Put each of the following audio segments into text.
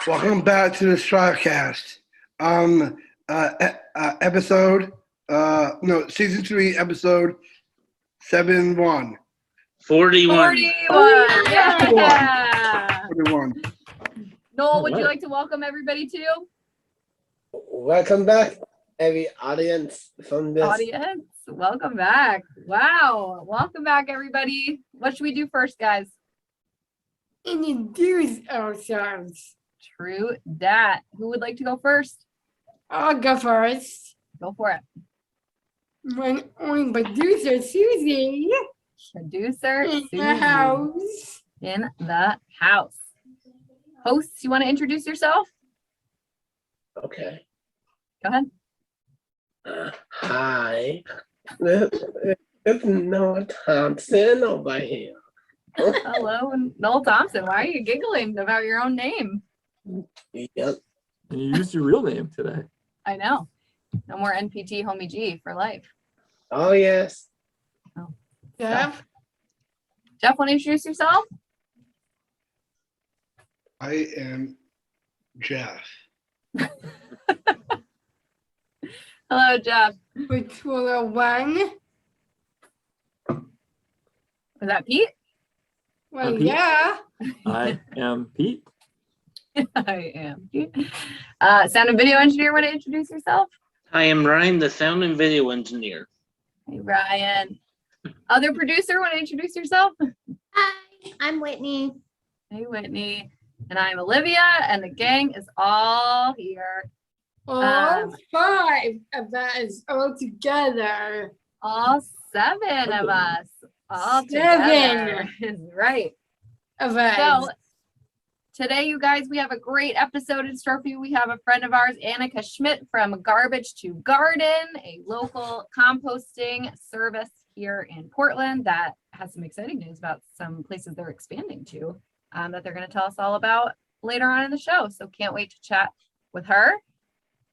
Welcome back to the STRIVECast. Season 3, episode 7-1. 41. Yeah. 41. Noel, would you like to welcome everybody to? Welcome back, every audience from this. Audience, welcome back. Wow. Welcome back, everybody. What should we do first, guys? Introduce ourselves. True that. Who would like to go first? I'll go first. Go for it. My own producer, Susie. Producer In Susie the house. in the house. Hosts, you want to introduce yourself? Okay. Go ahead. Hi. It's Noel Thompson over here. Hello, Noel Thompson. Why are you giggling about your own name? Yep. And you used your real name today. I know. No more NPT homie G for life. Oh, yes. Jeff. Jeff, want to introduce yourself? I am Jeff. Hello, Jeff. Patroller 1. Is that Pete? Well, Pete. yeah. I am Pete. I am Pete. Sound and video engineer, want to introduce yourself? I am Ryan, the sound and video engineer. Hey, Ryan. Other producer, want to introduce yourself? Hi, I'm Whitney. Hey, Whitney. And I'm Olivia, and the gang is all here. All 5 of us all together. All 7 of us. All 7 together. Is right. of us. So today, you guys, we have a great episode in store for you. We have a friend of ours, Annika Schmidt from Garbage to Garden, a local composting service here in Portland that has some exciting news about some places they're expanding to that they're going to tell us all about later on in the show. So can't wait to chat with her.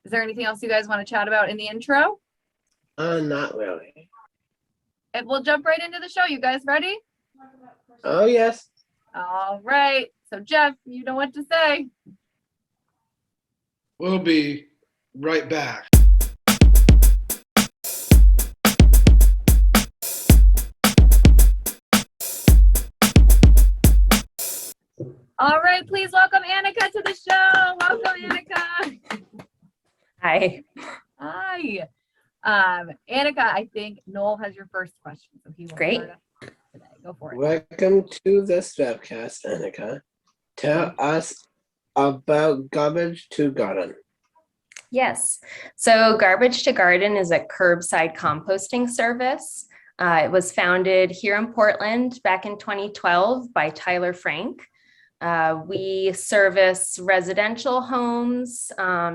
Is there anything else you guys want to chat about in the intro? Not really. And we'll jump right into the show. You guys ready? Oh, yes. All right. So Jeff, you know what to say. We'll be right back. All right, please welcome Annika to the show. Welcome, Annika. Hi. Hi. Annika, I think Noel has your first question, so he will Great. start us today. Go for it. Welcome to the STRIVECast, Annika. Tell us about Garbage to Garden. Yes. So Garbage to Garden is a curbside composting service. It was founded here in Portland back in 2012 by Tyler Frank. We service residential homes,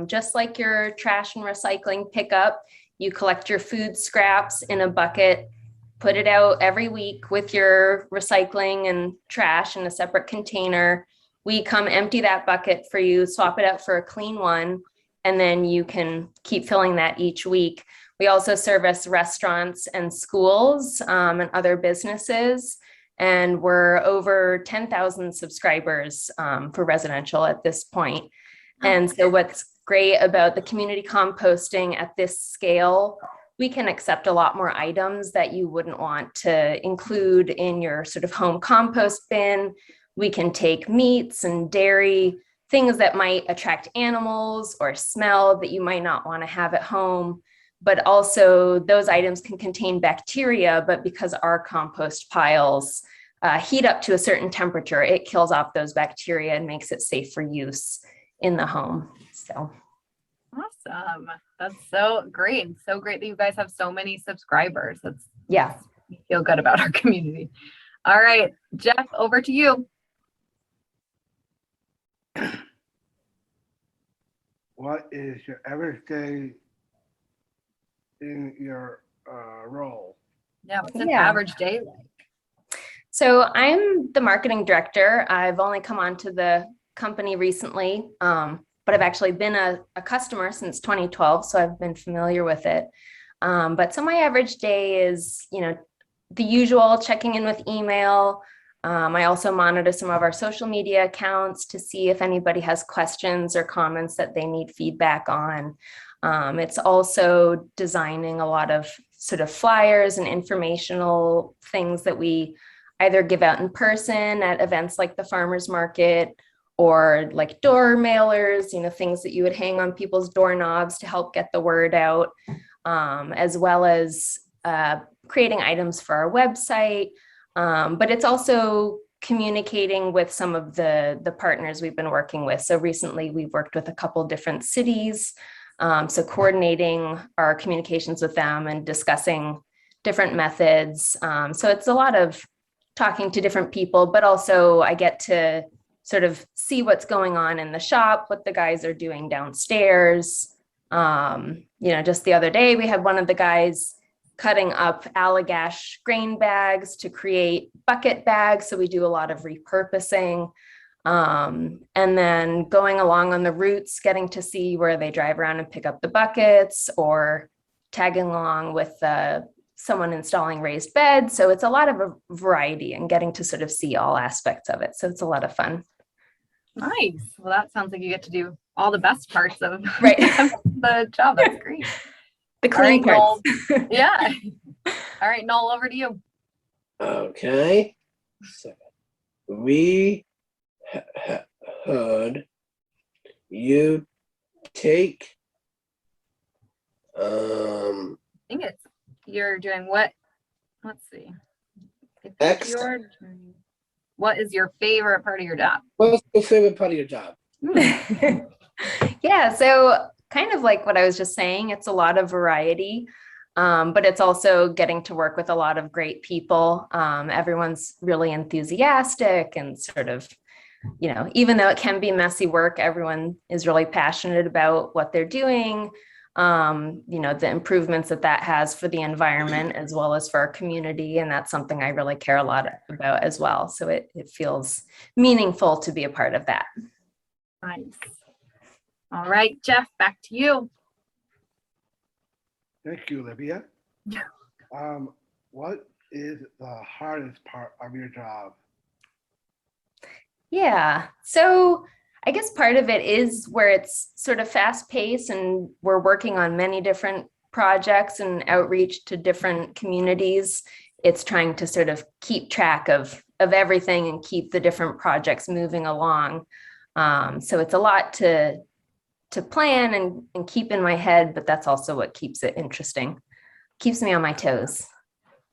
just like your trash and recycling pickup. You collect your food scraps in a bucket, put it out every week with your recycling and trash in a separate container. We come empty that bucket for you, swap it out for a clean one, and then you can keep filling that each week. We also service restaurants and schools and other businesses. And we're over 10,000 subscribers for residential at this point. And so what's great about the community composting at this scale, we can accept a lot more items that you wouldn't want to include in your sort of home compost bin. We can take meats and dairy, things that might attract animals or smell that you might not want to have at home. But also those items can contain bacteria, but because our compost piles heat up to a certain temperature, it kills off those bacteria and makes it safe for use in the home. So Awesome. That's so great. And so great that you guys have so many subscribers. That's yeah. we feel good about our community. All right, Jeff, over to you. What is your average day in your role? Yeah, what's an Yeah. average day like? So I'm the marketing director. I've only come onto the company recently, but I've actually been a customer since 2012, so I've been familiar with it. But so my average day is, the usual, checking in with email. I also monitor some of our social media accounts to see if anybody has questions or comments that they need feedback on. It's also designing a lot of sort of flyers and informational things that we either give out in person at events like the farmers market, or like door mailers, things that you would hang on people's doorknobs to help get the word out, as well as creating items for our website. But it's also communicating with some of the partners we've been working with. So recently we've worked with a couple different cities. So coordinating our communications with them and discussing different methods. So it's a lot of talking to different people, but also I get to sort of see what's going on in the shop, what the guys are doing downstairs. Just the other day, we had one of the guys cutting up Allagash grain bags to create bucket bags. So we do a lot of repurposing. And then going along on the routes, getting to see where they drive around and pick up the buckets, or tagging along with someone installing raised beds. So it's a lot of a variety and getting to sort of see all aspects of it. So it's a lot of fun. Nice. Well, that sounds like you get to do all the best parts of Right. the job. That's great. The clean All parts. right, Noel. Yeah. All right, Noel, over to you. Okay. So we heard you take I think you're doing what? Let's see. X. What is your favorite part of your job? What's your favorite part of your job? Yeah, so kind of like what I was just saying, it's a lot of variety, but it's also getting to work with a lot of great people. Everyone's really enthusiastic and sort of, even though it can be messy work, everyone is really passionate about what they're doing. The improvements that has for the environment as well as for our community. And that's something I really care a lot about as well. So it feels meaningful to be a part of that. Nice. All right, Jeff, back to you. Thank you, Olivia. What is the hardest part of your job? Yeah, so I guess part of it is where it's sort of fast paced and we're working on many different projects and outreach to different communities. It's trying to sort of keep track of everything and keep the different projects moving along. So it's a lot to plan and keep in my head, but that's also what keeps it interesting. Keeps me on my toes.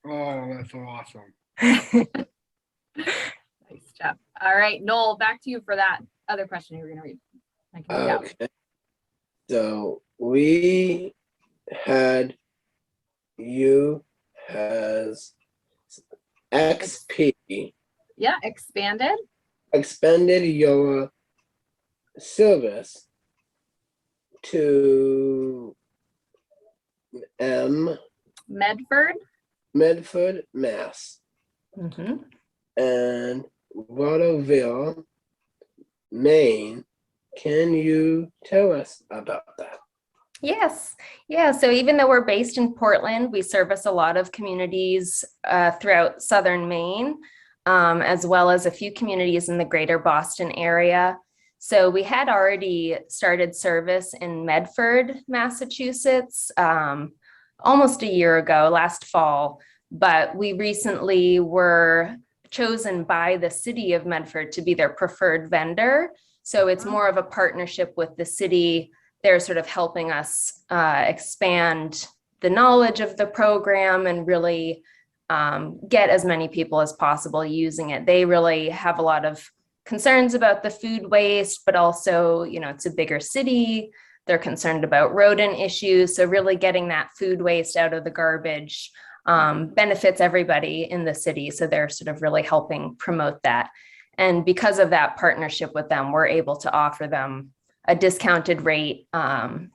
Oh, that's so awesome. Nice job. All right, Noel, back to you for that other question you were going to read. I can read out. Okay. So we had you has XP Yeah, expanded. expanded your service to Medford. Medford, Mass, Mhm. and Waterville, Maine. Can you tell us about that? Yes. Yeah. So even though we're based in Portland, we service a lot of communities throughout southern Maine, as well as a few communities in the greater Boston area. So we had already started service in Medford, Massachusetts, almost a year ago, last fall, but we recently were chosen by the city of Medford to be their preferred vendor. So it's more of a partnership with the city. They're sort of helping us expand the knowledge of the program and really get as many people as possible using it. They really have a lot of concerns about the food waste, but also, it's a bigger city. They're concerned about rodent issues. So really getting that food waste out of the garbage benefits everybody in the city. So they're sort of really helping promote that. And because of that partnership with them, we're able to offer them a discounted rate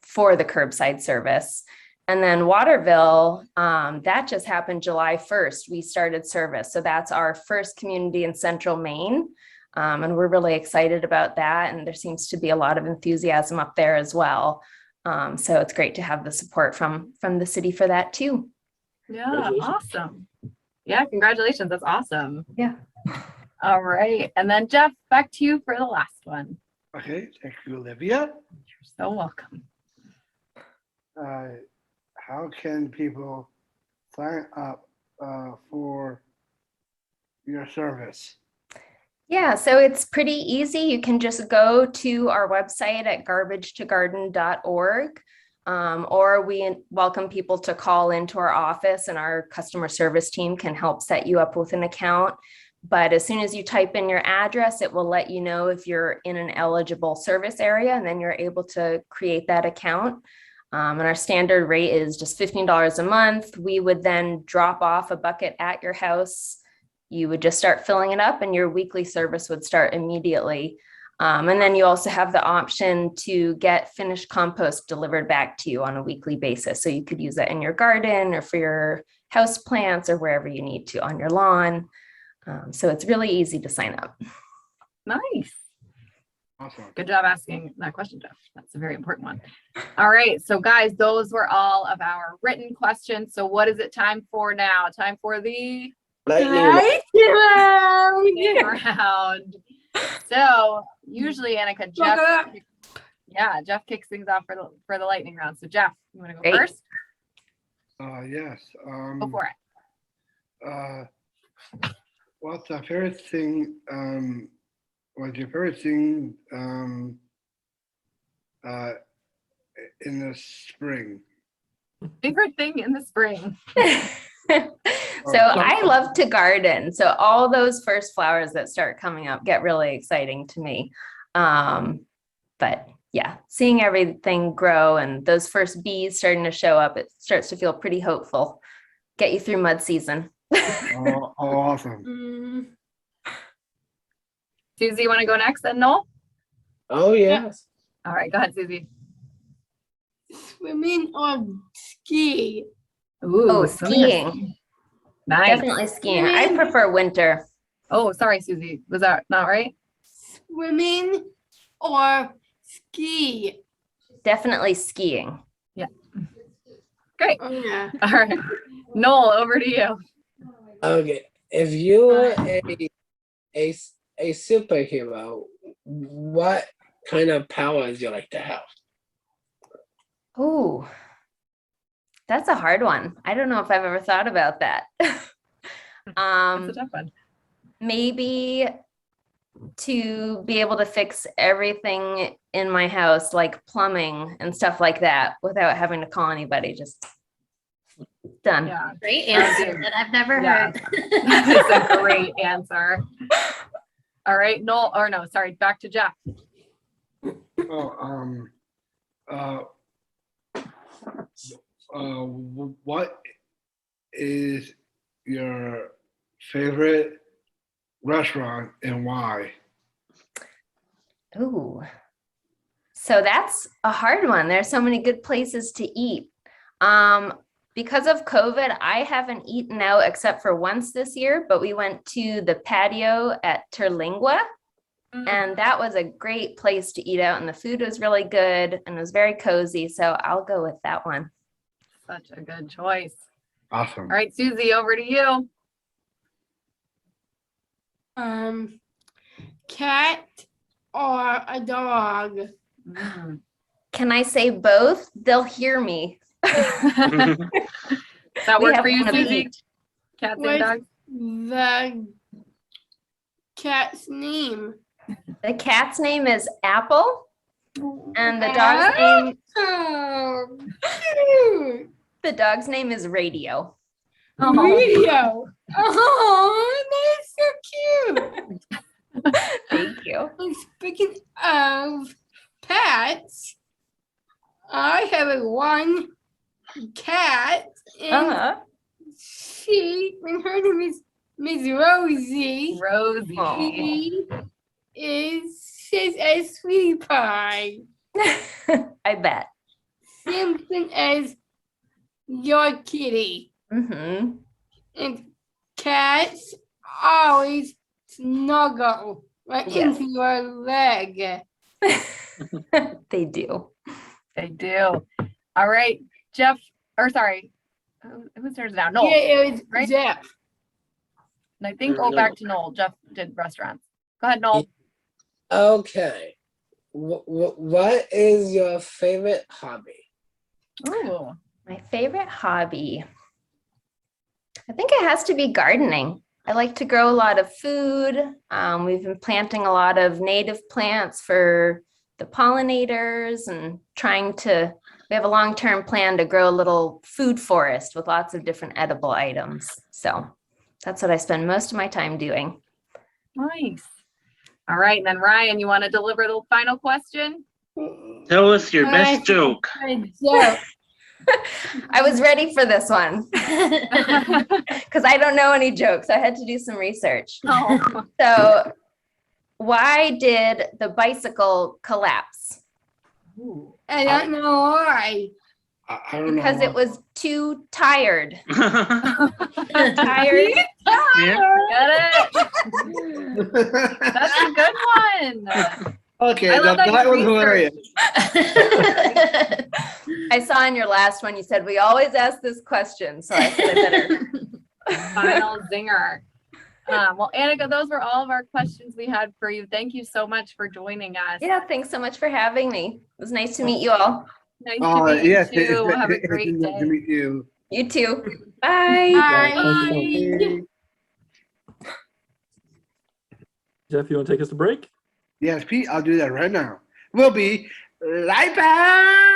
for the curbside service. And then Waterville, that just happened July 1st. We started service. So that's our first community in central Maine. And we're really excited about that. And there seems to be a lot of enthusiasm up there as well. So it's great to have the support from the city for that too. Yeah, Congratulations. awesome. Yeah, congratulations. That's awesome. Yeah. All right. And then Jeff, back to you for the last one. Okay, thank you, Olivia. You're so welcome. How can people sign up for your service? Yeah, so it's pretty easy. You can just go to our website at garbagetogarden.org, or we welcome people to call into our office and our customer service team can help set you up with an account. But as soon as you type in your address, it will let you know if you're in an eligible service area, and then you're able to create that account. And our standard rate is just $15 a month. We would then drop off a bucket at your house. You would just start filling it up and your weekly service would start immediately. And then you also have the option to get finished compost delivered back to you on a weekly basis. So you could use that in your garden or for your house plants or wherever you need to on your lawn. So it's really easy to sign up. Nice. Awesome. Good job asking that question, Jeff. That's a very important one. All right. So guys, those were all of our written questions. So what is it time for now? Time for the Lightning lightning round. So usually Annika, Jeff kicks things off for the lightning round. So Jeff, you want to go Great. first? Yes. Go for it. What's the favorite thing? What's your favorite thing in the spring? Favorite thing in the spring. So I love to garden. So all those first flowers that start coming up get really exciting to me. But yeah, seeing everything grow and those first bees starting to show up, it starts to feel pretty hopeful. Get you through mud season. Awesome. Susie, you want to go next then, Noel? Oh, yes. All right, go ahead, Susie. Swimming or ski? Ooh, Oh, swimming or skiing. Nice. Definitely skiing. I prefer winter. Oh, sorry, Susie. Was that not right? Swimming or ski? Definitely skiing. Great. Oh, yeah. All right. Noel, over to you. Okay. If you were a superhero, what kind of powers you like to have? Oh, that's a hard one. I don't know if I've ever thought about that. That's a tough one. Maybe to be able to fix everything in my house, like plumbing and stuff like that, without having to call anybody. Just done. Yeah. Great Sounds answer good. that I've never Yeah. heard. That's a great answer. All right, Noel, or no, sorry, back to Jeff. What is your favorite restaurant and why? Ooh. So that's a hard one. There's so many good places to eat. Because of COVID, I haven't eaten out except for once this year, but we went to the patio at Terlingua, and that was a great place to eat out, and the food was really good and was very cozy. So I'll go with that one. Such a good choice. Awesome. All right, Susie, over to you. Cat or a dog? Can I say both? They'll hear me. That We work have for you, one of Susie? each. Cats and What's dogs? the cat's name? The cat's name is Apple, and the dog's name Oh, cute. the dog's name is Radio. Oh, Radio. Oh, that's so cute. Thank you. And speaking of pets, I have one cat, and her name is Miss Rosie. Rosie. Aw. She's a sweetie pie. I bet. Simpson as your kitty. Mm-hmm. And cats always snuggle right Yes. into your leg. They do. They do. All right, Jeff, or sorry, whose turn is it now? Noel. Yeah, it was right? Jeff. And I think, oh, back to Noel. Jeff did restaurants. Go ahead, Noel. Okay. What is your favorite hobby? Ooh. My favorite hobby. I think it has to be gardening. I like to grow a lot of food. We've been planting a lot of native plants for the pollinators and we have a long-term plan to grow a little food forest with lots of different edible items. So that's what I spend most of my time doing. Nice. All right. And then Ryan, you want to deliver the final question? Tell us your best joke. Yeah. I was ready for this one because I don't know any jokes. I had to do some research. Oh. So why did the bicycle collapse? I don't know why. I don't know. Because it was too tired. Yeah. Tired. Get it? That's a good one. Okay, I love that that you was hilarious. I saw in your last one, you said, we always ask this question. So I said I better. Final zinger. Well, Annika, those were all of our questions we had for you. Thank you so much for joining us. Yeah, thanks so much for having me. It was nice to meet you all. Nice to meet Yes, you too. Have a it's great nice to day. meet you. You too. Bye. Bye. Jeff, you want to take us to break? Yes, Pete, I'll do that right now. We'll be right back.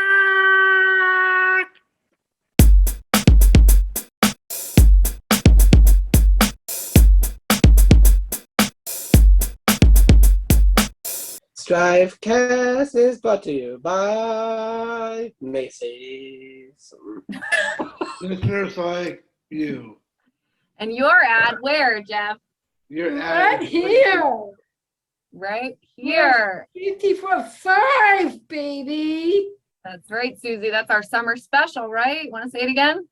STRIVECast is brought to you by Macy's. Listeners like you. And your ad where, Jeff? Your Right ad. here. Right here. 50 for 5, baby. That's right, Susie. That's our summer special, right? Want to say it again?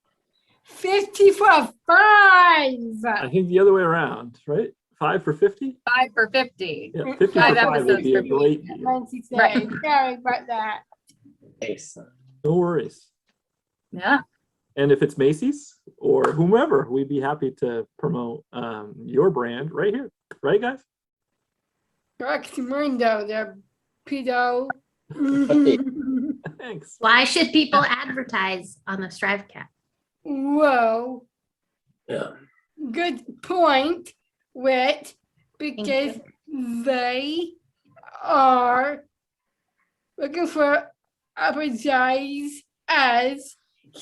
50 for 5. I think the other way around, right? 5 for 50? 5 for 50. Yeah, 50 for 5 5 would be a episodes for great me. deal. Nancy said, Right. sorry about that. No worries. Yeah. And if it's Macy's or whomever, we'd be happy to promote your brand right here. Right, guys? Correct Mundo, there, pedo. Thanks. Why should people advertise on the STRIVECast? Whoa, Yeah. good point, Whit, because they are looking for advertise as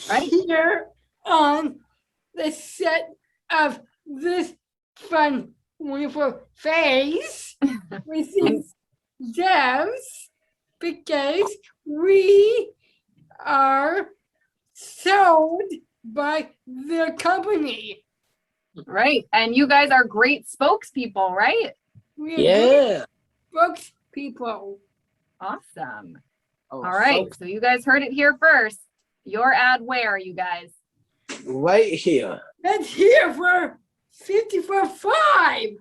Right. here on the set of this fun, wonderful face, which is Jeff's, because we are sold by their company. Right. And you guys are great spokespeople, right? We are Yeah. spokespeople. Awesome. Oh, All right. So you guys heard it here first. Your ad where, you guys? right here. That's here for 50 for 5.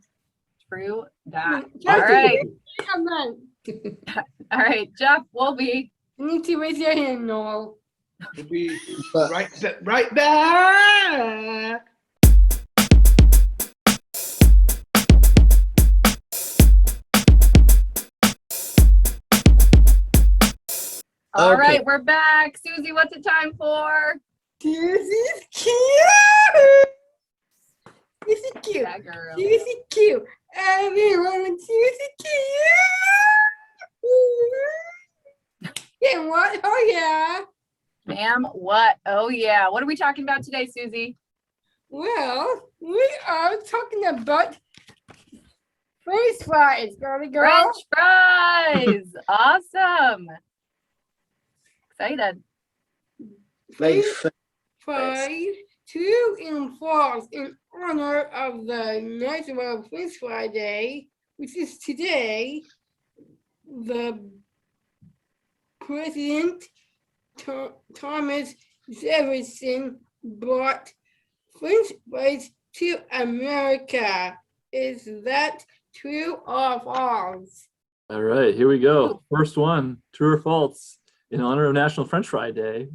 True that. Jeff, All right. come on. All right. Jeff, Wolby. You need to raise your hand, Noel. We'll be right back. All Okay. right. We're back. Susie, what's it time for? This is cute. This is cute. That girl. This is cute. Everyone, this is cute. Yeah, what? Oh, yeah. Ma'am, what? Oh, yeah. What are we talking about today, Susie? Well, we are talking about French fries, girly girl. French fries. Awesome. Excited. Like, Fries, 2 in falls in honor of the National French Fry Day, which is today. The President Thomas Jefferson brought French fries to America. Is that true or false? All right, here we go. First one, true or false? In honor of National French Fry Day,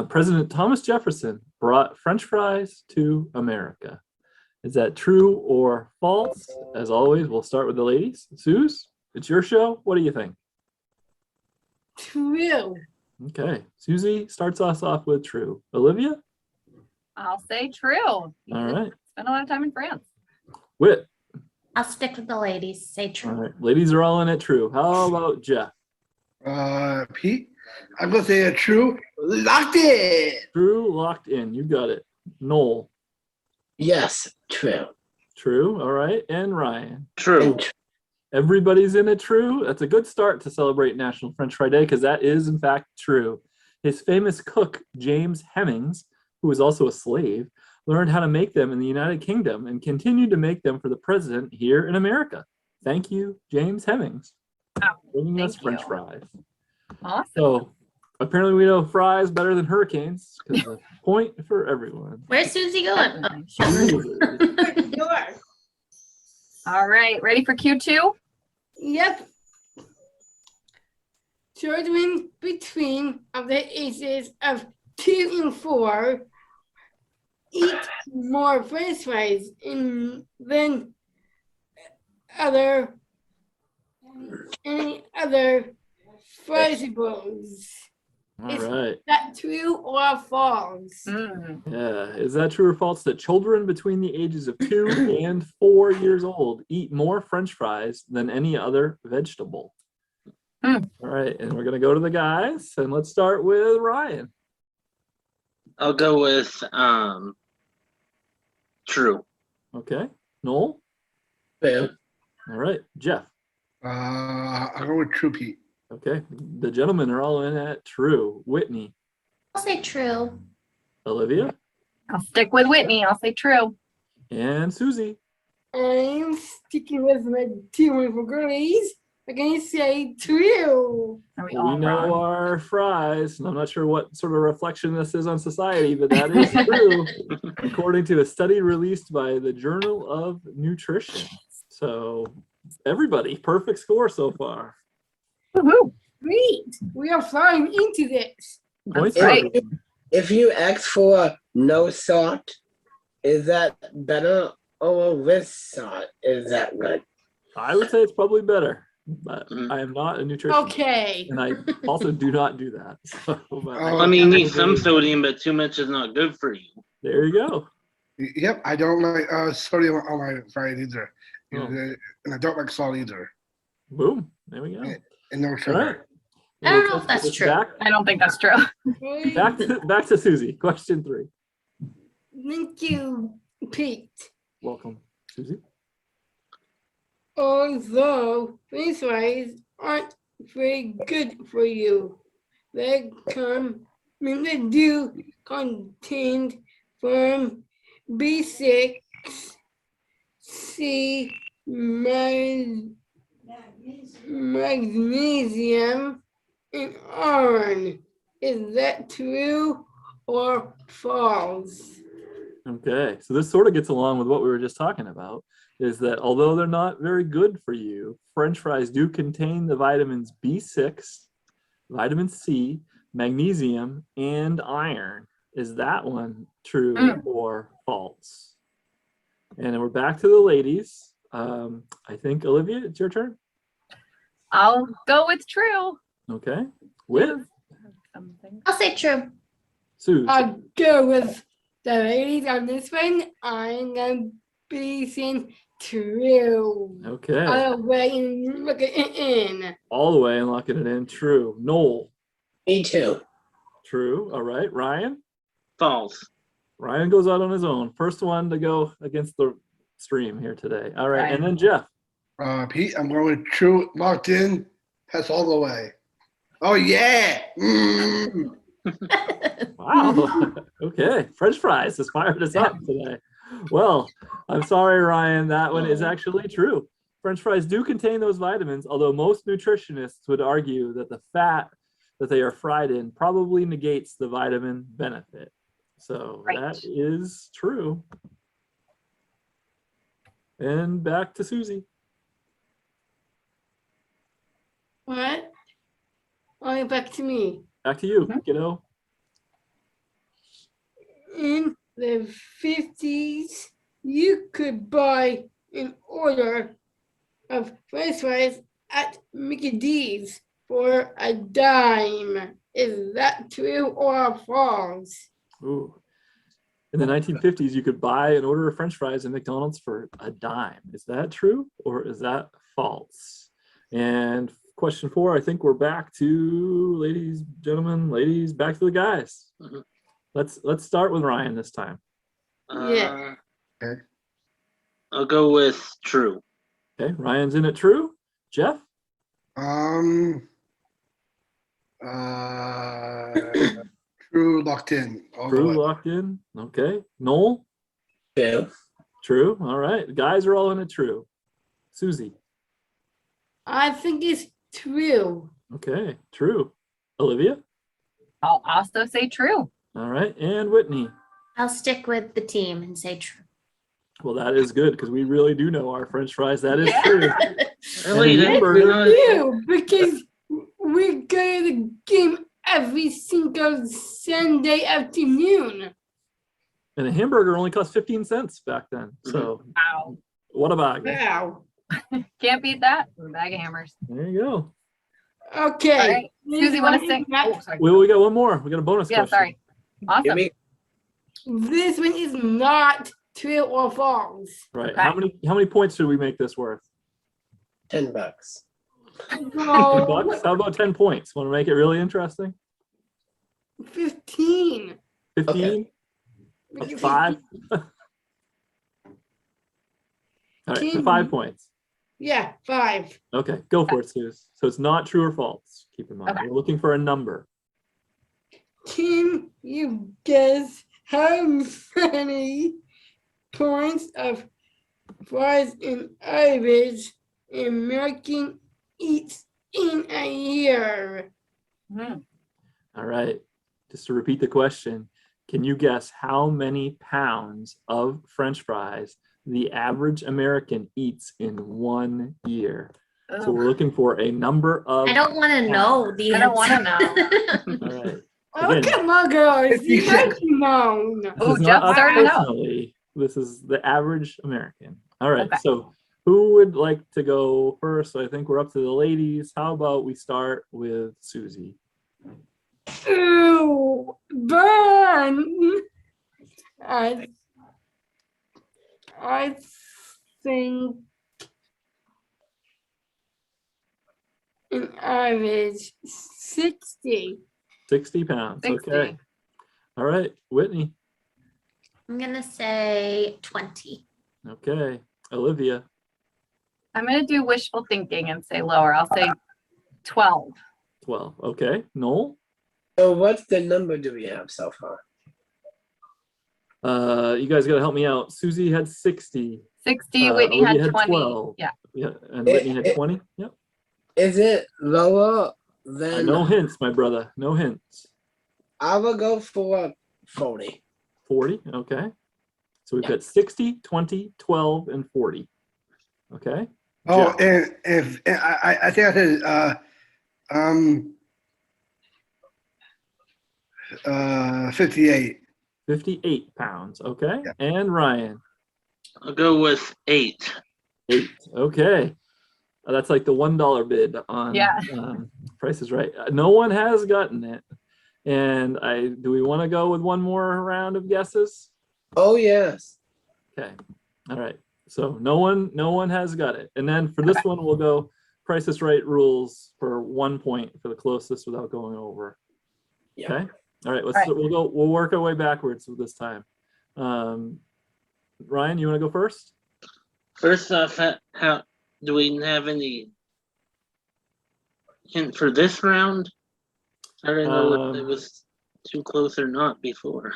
President Thomas Jefferson brought French fries to America. Is that true or false? As always, we'll start with the ladies. Suze, it's your show. What do you think? True. Okay. Susie starts us off with true. Olivia? I'll say true. All right. Spent a lot of time in France. Whit? I'll stick with the ladies. Say All true. right. Ladies are all in it true. How about Jeff? Pete, I'm gonna say a true. Locked in. True, locked in. You got it. Noel? Yes, true. True. All right. And Ryan? True. And Everybody's in it true. That's a good start to celebrate National French Fry Day because that is, in fact, true. His famous cook, James Hemings, who was also a slave, learned how to make them in the United Kingdom and continued to make them for the president here in America. Thank you, James Hemings, Oh, bringing us thank French you. fries. Awesome. So apparently we know fries better than hurricanes because the point for everyone. Where's Susie going? Yours. All right, ready for Q2? Yep. Children between of the ages of 2 and 4 eat more French fries than any other vegetables. All Is right. that true or false? Mm. Yeah. Is that true or false that children between the ages of 2 and 4 years old eat more French fries than any other vegetable? Hmm. All right. And we're going to go to the guys. And let's start with Ryan. I'll go with true. Okay. Noel? true. All right. Jeff? I'll go with true, Pete. Okay. The gentlemen are all in at true. Whitney? I'll say true. Olivia? I'll stick with Whitney. I'll say true. And Susie? I'm sticking with my 2 wonderful girlies. I'm going to say true. Are we We all know wrong? our fries, and I'm not sure what sort of reflection this is on society, but that is true, according to a study released by the Journal of Nutrition. So, everybody, perfect score so far. Woohoo. Great. We are flying into this. Points That's for right. everyone. If you ask for no salt, is that better or with salt? Is that good? I would say it's probably better, but Mm. I am not a nutritionist, Okay. and I also do not do that. So, but I mean, you need some sodium, but too much is not good for you. there you go. Yep, I don't like sodium on my fries either. Oh. And I don't like salt either. Boom. There we go. And no All right. sugar. I don't know if that's It's true. I don't think that's true. Back to Susie. Question 3. Thank you, Pete. Welcome, Susie. Although French fries aren't very good for you, they do contain from B6, C, magnesium, and iron. Is that true or false? Okay, so this sort of gets along with what we were just talking about, is that although they're not very good for you, French fries do contain the vitamins B6, vitamin C, magnesium, and iron. Is that one true or false? And then we're back to the ladies. I think, Olivia, it's your turn. I'll go with true. Okay. With Something. I'll say true. Sue. I'll go with the ladies on this one. I'm gonna be saying true. Okay. All the way and look it in. All the way and locking it in. True. Noel. Me too. True. All right. Ryan. False. Ryan goes out on his own. First one to go against the stream here today. All right. And then Jeff. Pete, I'm going with true, locked in, pass all the way. Oh, yeah. Mm. Wow. Okay. French fries has fired us up today. Well, I'm sorry, Ryan. That one is actually true. French fries do contain those vitamins, although most nutritionists would argue that the fat that they are fried in probably negates the vitamin benefit. So that is true. And back to Susie. What? Oh, back to me. Back to you, kiddo. In the 50s, you could buy an order of French fries at Mickey D's for a dime. Is that true or false? Ooh. In the 1950s, you could buy an order of French fries at McDonald's for a dime. Is that true or is that false? And question 4, I think we're back to ladies, gentlemen, ladies, back to the guys. Mhm. Let's start with Ryan this time. Yeah. Okay. I'll go with true. Okay, Ryan's in it true. Jeff? True, locked in. All the True, way. locked in. Okay. Noel? True. True. All right. The guys are all in it true. Susie? I think it's true. Okay. True. Olivia? I'll also say true. All right. And Whitney? I'll stick with the team and say true. Well, that is good because we really do know our French fries. That is Yeah. true. Really? And a Then hamburger. you're not- True, because we go to the game every single Sunday afternoon. And a hamburger only cost 15 cents back then. So Wow. what a bag. Wow. Can't beat that. A bag of hammers. There you go. Okay. All right. Susie, want to This sing? one is not- Oh, sorry. We got one more. We got a bonus Yeah, question. sorry. Awesome. Give me This one is not true or false. Right. Okay. How many points should we make this worth? $10. 10 No, bucks? How about 10 points? Want to make it really interesting? 15. 15? Because 5? All right, so 5 points. Yeah, 5. Okay, go for it, Suze. So it's not true or false. Keep in mind, Okay. we're looking for a number. Can you guess how many points of fries and average American eats in a year? Hmm. All right, just to repeat the question, can you guess how many pounds of French fries the average American eats in 1 year? So Ugh. we're looking for a number of. I don't want to know the I don't wanna answer. All right. Oh, Again, come on, girls. You 56. have to know. This Oh, is not Jeff us started out. personally. This is the average American. All right. Okay. So who would like to go first? So I think we're up to the ladies. How about we start with Susie? Ew, burn. I think an average 60. 60 pounds. 60. Okay. All right. Whitney. I'm going to say 20. Okay. Olivia. I'm going to do wishful thinking and say lower. I'll say 12. 12. Okay. Noel. So what's the number do we have so far? You guys got to help me out. Susie had 60. 60. Whitney Olivia had 20. 12. Yeah. Yeah. And Whitney had 20. Yep. Is it lower than? No hints, my brother. No hints. I will go for 40. 40. Okay. So we've Yeah. got 60, 20, 12, and 40. Okay. Oh, Jeff. and I think I said 58. 58 pounds. Okay. Yeah. And Ryan. I'll go with 8. 8. Okay. That's like the $1 bid on Yeah. Price is Right. No one has gotten it. And do we want to go with one more round of guesses? Oh yes. Okay. All right. So no one has got it. And then for this one, we'll go Price is Right rules for 1 point for the closest without going over. Yeah. Okay. All right. All right. We'll work our way backwards this time. Ryan, you want to go first? First off, how do we have any hint for this round? I don't know if it was too close or not before.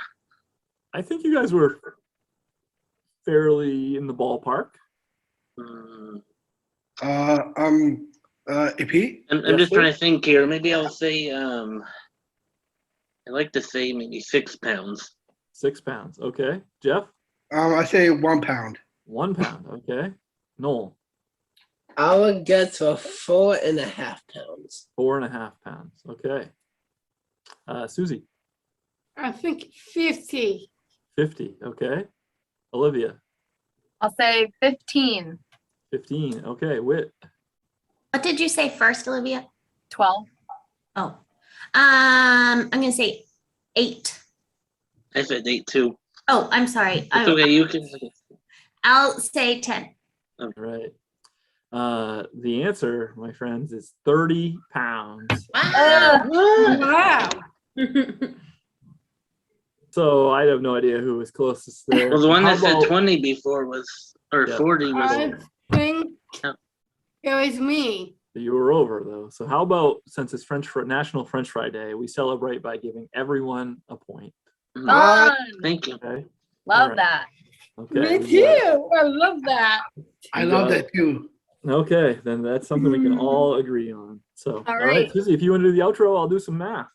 I think you guys were fairly in the ballpark. AP? I'm Yes, just sir. trying to think here. Maybe I'll say I like to say maybe 6 pounds. 6 pounds. Okay. Jeff? I say 1 pound. 1 pound. Okay. Noel? I will get to 4.5 pounds. 4.5 pounds. Okay. Susie? I think 50. 50. Okay. Olivia? I'll say 15. 15. Okay, Wit. What did you say first, Olivia? 12. Oh, I'm gonna say 8. I said 8 too. Oh, I'm sorry. It's okay. You can. I'll say 10. All right. The answer, my friends, is 30 pounds. Wow. Wow. So I have no idea who was closest there. Well, the one How that said about- 20 before was, or Yeah. 40 was. I think Yeah. it was me. You were over though. So how about, since it's National French Fry Day, we celebrate by giving everyone a point. Fun. Thank you. Okay. Love Alright. that. Okay. Me we got- too. I love that. I You love got that too. Okay, then that's something we can all agree on. So, all right, right. Susie, if you want to do the outro, I'll do some math.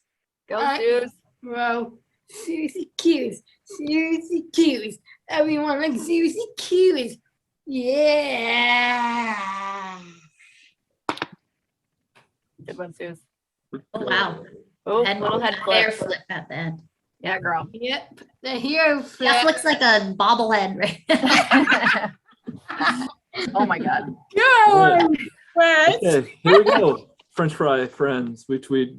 Go, I- Suze. Bro, Susie Q's. Susie Q's. Everyone like Susie Q's. Yeah. Good one, Suze. Oh, wow. Oh, Head, little head hair flip. flip at the end. Yeah, girl. Yep. The hero Jeff flip. looks like a bobblehead, right? Oh my God. Go, French. Okay, here we go. French fry friends,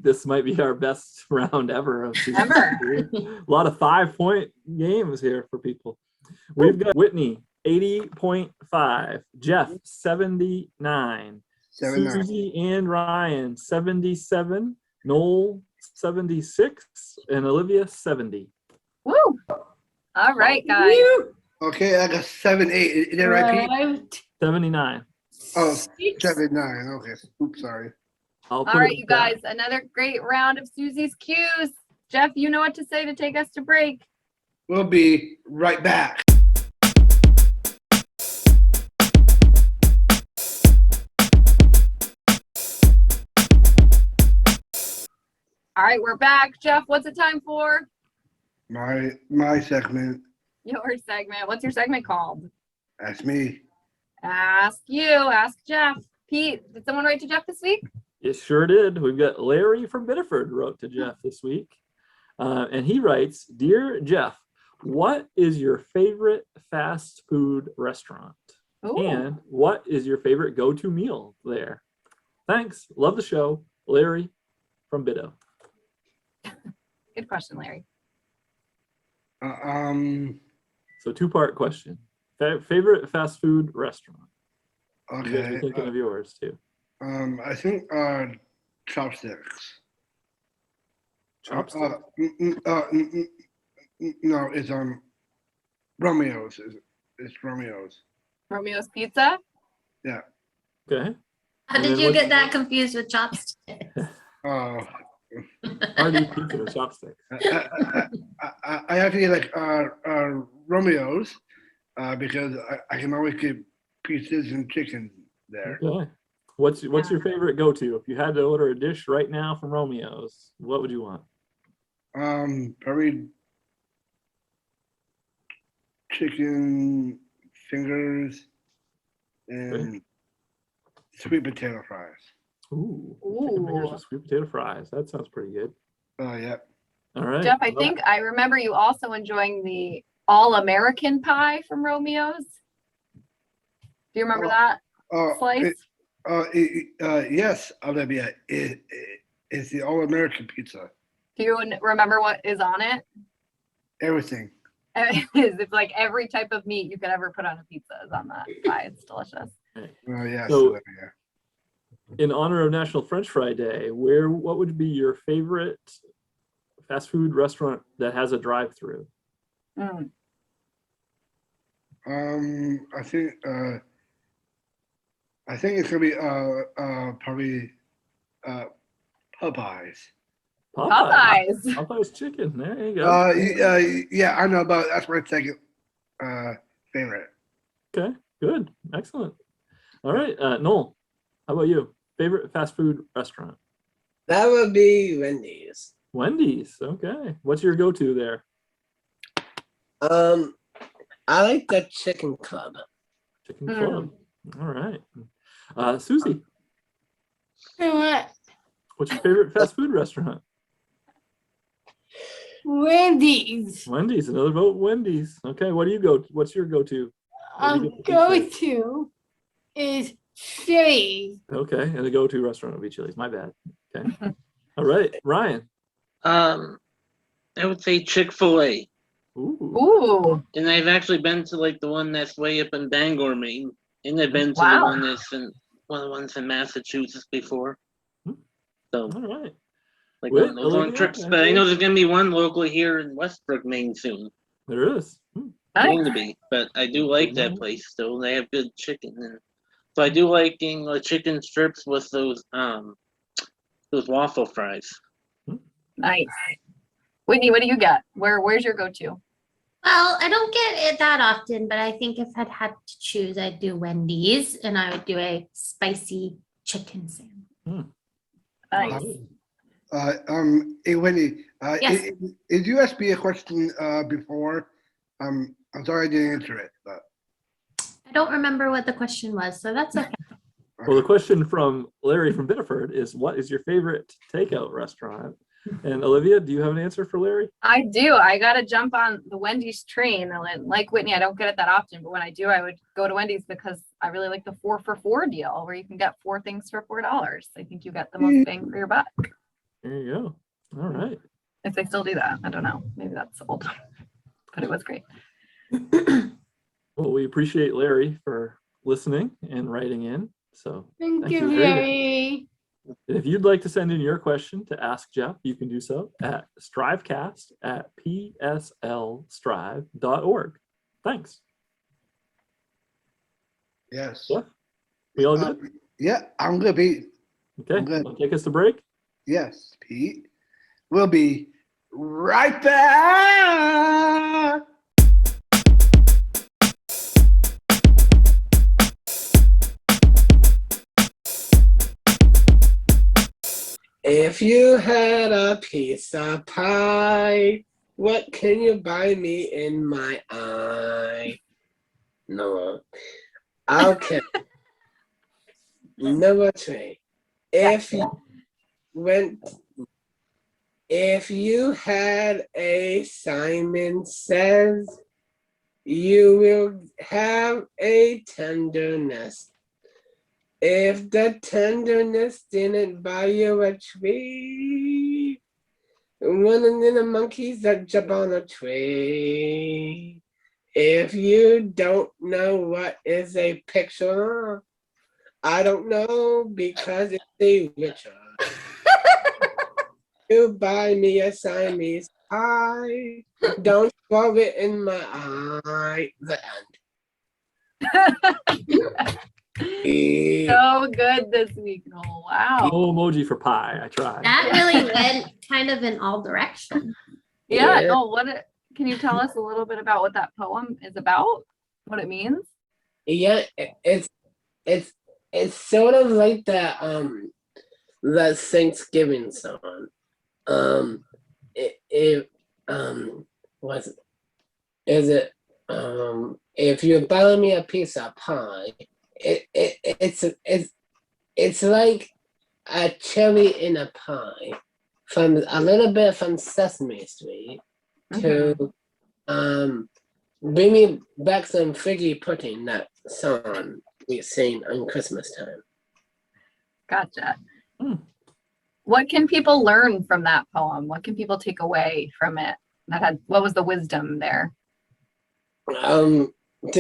this might be our best round ever of season Ever. 3. A lot of 5-point games here for people. We've got Whitney 80.5, Jeff 79, 79. Susie and Ryan 77, Noel 76, and Olivia 70. Woo. All right, guys. You Okay, I got 7, 8. Is that right, Pete? arrived 79. Oh, 6. 7, 9. Okay. Oops, sorry. I'll All put right, it you down. guys, another great round of Susie's Q's. Jeff, you know what to say to take us to break. We'll be right back. All right, we're back. Jeff, what's it time for? My segment. Your segment. What's your segment called? That's me. Ask you. Ask Jeff. Pete, did someone write to Jeff this week? It sure did. We've got Larry from Biddeford wrote to Jeff this week. And he writes, Dear Jeff, what is your favorite fast food restaurant? Ooh. And what is your favorite go-to meal there? Thanks. Love the show. Larry from Biddo. Good question, Larry. So 2-part question. Favorite fast food restaurant? You guys Okay. be thinking of yours too. I think chopsticks. Chopsticks? No, it's Romeo's. It's Romeo's. Romeo's Pizza? Yeah. Okay. How And did then you what- get that confused with chopsticks? Oh. Hard to eat pizza with chopsticks. I have to get like Romeo's because I can always get pizzas and chicken there. Okay. What's your favorite go-to? If you had to order a dish right now from Romeo's, what would you want? Probably chicken fingers and sweet potato fries. Ooh, chicken fingers Ooh. with sweet potato fries. That sounds pretty good. Oh yeah. All right. Jeff, I well, think I remember you also enjoying the all-American pie from Romeo's. Do you remember Oh, that Oh, slice? yes, Olivia. It's the all-American pizza. Do you remember what is on it? Everything. It's like every type of meat you could ever put on a pizza is on that pie. It's delicious. Oh yes, So- Olivia. in honor of National French Fry Day, what would be your favorite fast food restaurant that has a drive-through? Mm. I think it's gonna be probably Popeyes. Popeyes. Popeyes chicken. There you go. Yeah, I know, but that's my second favorite. Okay, good, excellent. All right, Noel, how about you? Favorite fast food restaurant? That would be Wendy's. Wendy's. Okay, what's your go-to there? I like the chicken club. Chicken Club. All right. Susie, You know what? what's your favorite fast food restaurant? Wendy's. Wendy's. Another vote. Wendy's. Okay, what do you go? What's your go-to? Where do you get the go-to is Chili's. Okay, and the go-to restaurant would be Chili's. My bad. Okay. All right, Ryan. I would say Chick-fil-A. Ooh. Ooh, And I've actually been to like the one that's way up in Bangor, Maine. And I've been to the Wow. one that's in one of the ones in Massachusetts before. So All right. like Wait, one of those long Olivia, trips. But I know there's gonna be one locally here in Westbrook, Maine soon. There is. Going nice. to be. But I do like that place still. They have good chicken and so I do like getting the chicken strips with those waffle fries. Nice. Whitney, what do you got? Where's your go-to? Well, I don't get it that often, but I think if I'd had to choose, I'd do Wendy's and I would do a spicy chicken sandwich. Nice. Hey, Wendy, Yes. is you asked me a question before? I'm sorry I didn't answer it, but. I don't remember what the question was, so that's okay. Well, the question from Larry from Biddeford is, what is your favorite takeout restaurant? And Olivia, do you have an answer for Larry? I do. I got to jump on the Wendy's train. And like Whitney, I don't get it that often, but when I do, I would go to Wendy's because I really like the 4 for $4 deal where you can get 4 things for $4. I think you get the most bang for your buck. There you go. All right. If they still do that, I don't know. Maybe that's old, but it was great. Well, we appreciate Larry for listening and writing in. So Thank you, very much. Larry. And if you'd like to send in your question to Ask Jeff, you can do so at strivecast@pslstrive.org. Thanks. Yes. Jeff, we all good? Yeah, I'm good, Pete. Okay, I'm good. want to take us to break? Yes, Pete. We'll be right back. If you had a piece of pie, what can you buy me in my eye? Noel. Okay. Number 3. If you had a Simon Says, you will have a tenderness. If the tenderness didn't buy you a tree, one of the monkeys that jump on a tree. If you don't know what is a picture, I don't know because it's a richer. You buy me a Siamese pie, don't throw it in my eye. The end. So good this week, Noel. Wow. No emoji for pie. I tried. That really went kind of in all directions. Yeah, Yeah. Noel, can you tell us a little bit about what that poem is about? What it means? Yeah, it's sort of like that Thanksgiving song. If you buy me a piece of pie, it's like a cherry in a pie, from a little bit from Sesame Street to bring me back some figgy pudding, that song we sing on Christmas time. Gotcha. What can people learn from that poem? What can people take away from it? What was the wisdom there? To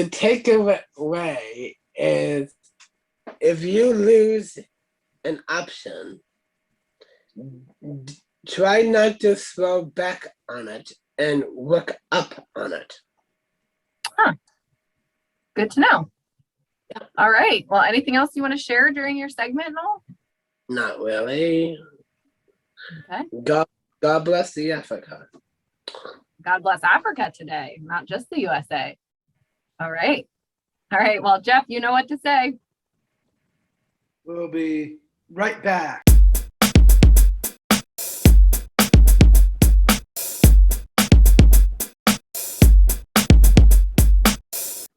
take away is, if you lose an option, try not to throw back on it and work up on it. Good to know. All right. Well, anything else you want to share during your segment, Noel? Not really. Okay. God bless the Africa. God bless Africa today, not just the USA. All right. All right. Well, Jeff, you know what to say. We'll be right back.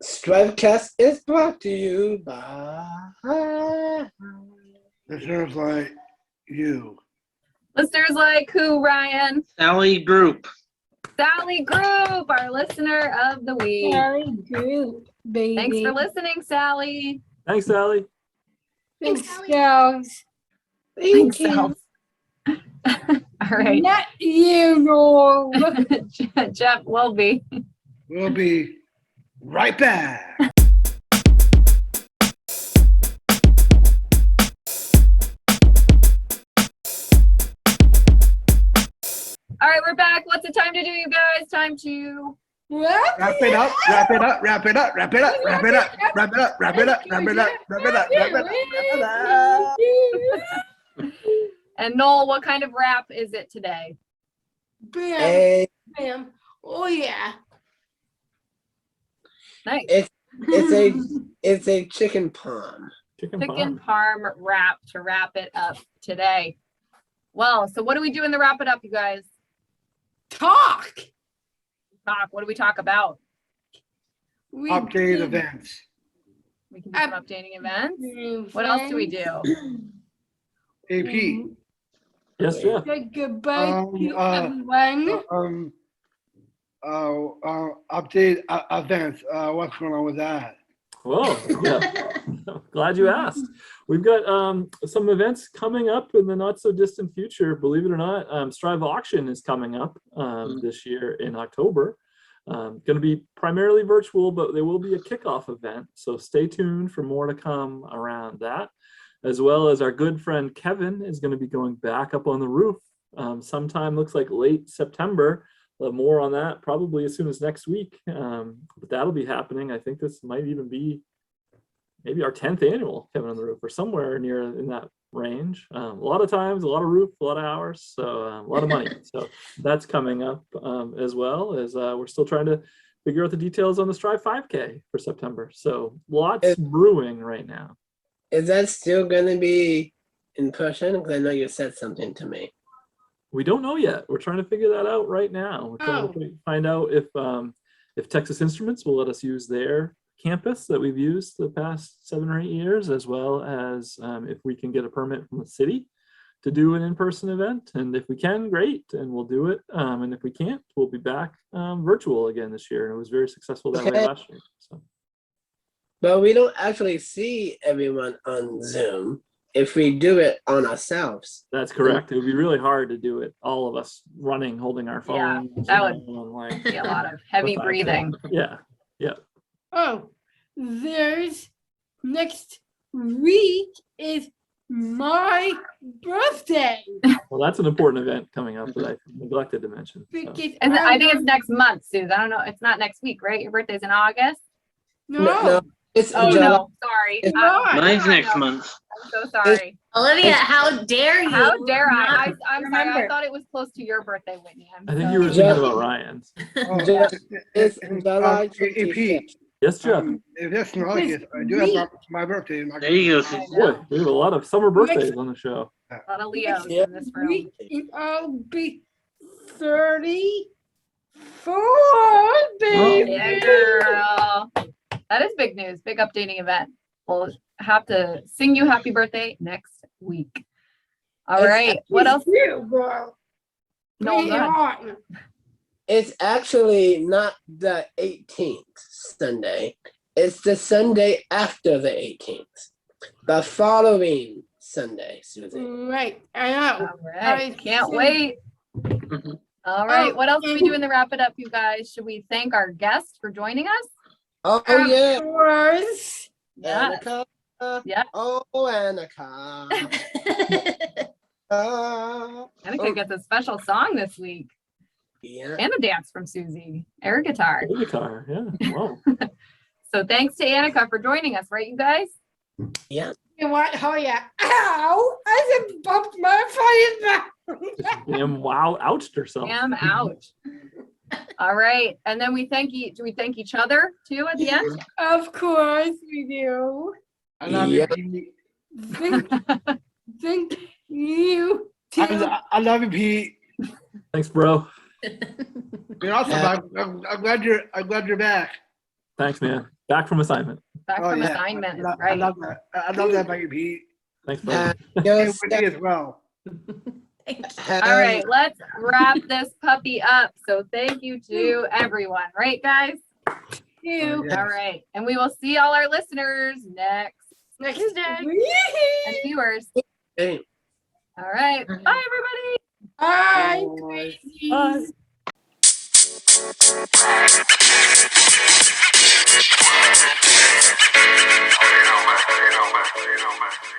STRIVECast is brought to you by Listeners like you. Listeners like who, Ryan? Sally Group. Sally Group, our listener of the week. Very good, baby. Thanks for listening, Sally. Thanks, Sally. Thanks, Sally. girls. Thanks, Sal. All right. Not you, Noel. Jeff will be. We'll be right back. All right, we're back. What's the time to do, you guys? Time to What? Wrap it up, wrap it up, wrap it up, wrap it up, wrap it up, wrap it up, wrap it up, wrap it up, wrap it up, wrap it up, wrap it up. And Noel, what kind of wrap is it today? Bam, Hey, bam. Oh, yeah. Nice. it's a chicken palm. Chicken Chicken parm. parm wrap to wrap it up today. Well, so what do we do in the wrap it up, you guys? Talk. What do we talk about? We Update did events. We can do some updating events. What else do we do? AP. Yes, Jeff. Say goodbye to Um, everyone. Update events. What's going on with that? Well, yeah. Glad you asked. We've got some events coming up in the not so distant future. Believe it or not, Strive Auction is coming up this year in October. Going to be primarily virtual, but there will be a kickoff event. So stay tuned for more to come around that, as well as our good friend Kevin is going to be going back up on the roof sometime, looks like late September. More on that probably as soon as next week, but that'll be happening. I think this might even be maybe our 10th annual Kevin on the Roof, or somewhere near in that range. A lot of times, a lot of roof, a lot of hours, so a lot of money. So that's coming up, as well as we're still trying to figure out the details on the Strive 5K for September. So lots brewing right now. Is that still gonna be in person? Because I know you said something to me. We don't know yet. We're trying to figure that out right now. We're trying to find out if Texas Instruments will let us use their campus that we've used the past 7 or 8 years, as well as if we can get a permit from the city to do an in-person event. And if we can, great, and we'll do it. And if we can't, we'll be back virtual again this year. And it was very successful that way last year. So. But we don't actually see everyone on Zoom if we do it on ourselves. That's correct. It would be really hard to do it, all of us running, holding our Yeah, phones. that you know, and like, Be a lot of heavy the 5K. breathing. Yeah, yeah. Oh, there's next week is my birthday. Well, that's an important event coming up that I neglected to mention. So. Because And I think it's next month, Suze. I don't know. It's not next week, right? Your birthday's in August? No, It's Oh, July. no. Sorry. It's not. Mine's I next know. month. I'm so sorry. Olivia, how dare you? How dare I? not I'm sorry. I remember? thought it was close to your birthday, Whitney. I think you were Yeah. thinking about Ryan's. Oh, Just- It's and, July AP, 26th. Yes, Jeff. if that's not like it, I do have my birthday. There you go, I Susie. know. Boy, we have a lot of summer birthdays on the show. A lot of Leos Yeah. in this room. week and I'll be 34, baby. Yeah, girl. That is big news. Big updating event. We'll have to sing you happy birthday next week. All It's right. What else? You, girl. No, Bring go it ahead. on. It's actually not the 18th Sunday. It's the Sunday after the 18th. The following Sunday, Susie. Right, I know. All right. I Can't see. wait. All right. Oh, What else do we and- do in the wrap it up, you guys? Should we thank our guests for joining us? Oh, Of yeah. course. Yeah. Annika. Yeah. Oh, Annika. Annika gets a special song this week Yeah. and a dance from Susie, air guitar. Play guitar, yeah. Wow. So thanks to Annika for joining us, right, you guys? Yeah. You know what? Oh yeah. Ow! I just bumped my face. Damn, wow, ouched herself. Damn, ouch. All right. And then we thank do we thank each other too at the end? Of course we do. I love Yeah. you, Pete. Thank you too. I love you, Pete. Thanks, bro. You're awesome. I'm glad you're back. Thanks, man. Back from assignment. Back Oh, from yeah. assignment, I right? love that. I love that about you, Pete. Thanks, buddy. You're And Wendy as well. All right, let's wrap this puppy up. So thank you to everyone, right, guys? You. Yes. All right, and we will see all our listeners next Tuesday and viewers. Hey. All right, bye, everybody. Bye. Bye. Crazies.